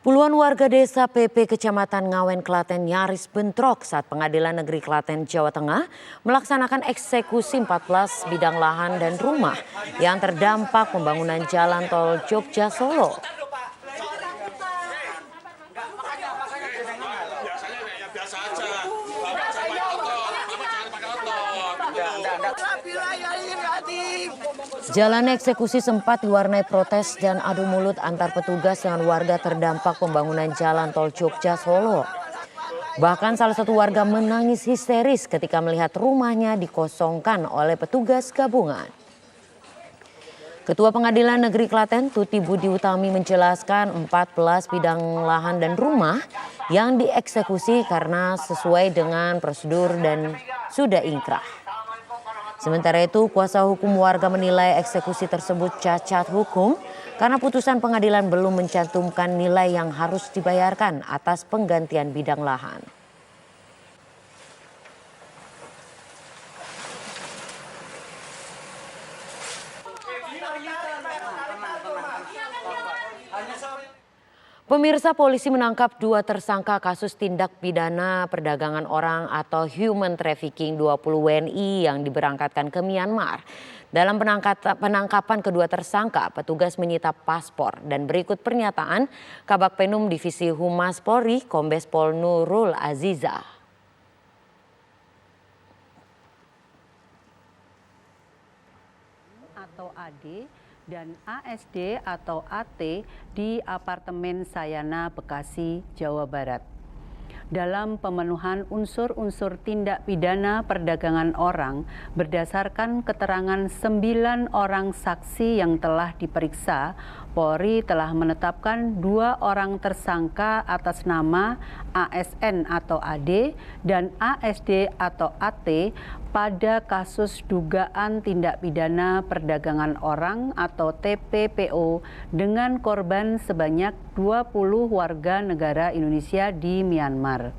Puluhan warga desa PP Kecamatan Ngawen, Klaten nyaris bentrok saat Pengadilan Negeri Klaten, Jawa Tengah melaksanakan eksekusi 14 bidang lahan dan rumah yang terdampak pembangunan jalan tol Jogja-Solo. Jalan eksekusi sempat diwarnai protes dan adu mulut antar petugas dengan warga terdampak pembangunan jalan tol Jogja-Solo. Bahkan salah satu warga menangis histeris ketika melihat rumahnya dikosongkan oleh petugas gabungan. Ketua Pengadilan Negeri Klaten, Tuti Budi Utami menjelaskan 14 bidang lahan dan rumah yang dieksekusi karena sesuai dengan prosedur dan sudah inkrah. Sementara itu, kuasa hukum warga menilai eksekusi tersebut cacat hukum karena putusan pengadilan belum mencantumkan nilai yang harus dibayarkan atas penggantian bidang lahan. Pemirsa, polisi menangkap 2 tersangka kasus tindak pidana perdagangan orang atau human trafficking 20 WNI yang diberangkatkan ke Myanmar. Dalam penangkapan kedua tersangka, petugas menyita paspor dan berikut pernyataan Kabag Penum Divisi Humas Polri, Kombes Pol Nurul Aziza. Atau AD dan ASD atau AT di apartemen Sayana, Bekasi, Jawa Barat. Dalam pemenuhan unsur-unsur tindak pidana perdagangan orang berdasarkan keterangan 9 orang saksi yang telah diperiksa, Polri telah menetapkan 2 orang tersangka atas nama ASN atau AD dan ASD atau AT pada kasus dugaan tindak pidana perdagangan orang atau TPPO dengan korban sebanyak 20 warga negara Indonesia di Myanmar.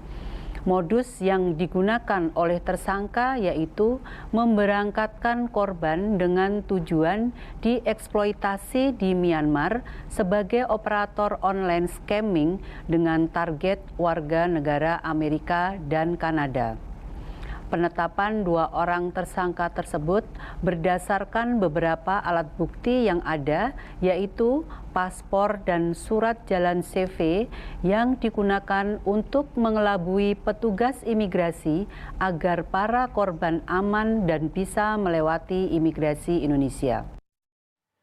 Modus yang digunakan oleh tersangka yaitu memberangkatkan korban dengan tujuan dieksploitasi di Myanmar sebagai operator online scamming dengan target warga negara Amerika dan Kanada. Penetapan 2 orang tersangka tersebut berdasarkan beberapa alat bukti yang ada, yaitu paspor dan surat jalan CV yang digunakan untuk mengelabui petugas imigrasi agar para korban aman dan bisa melewati imigrasi Indonesia.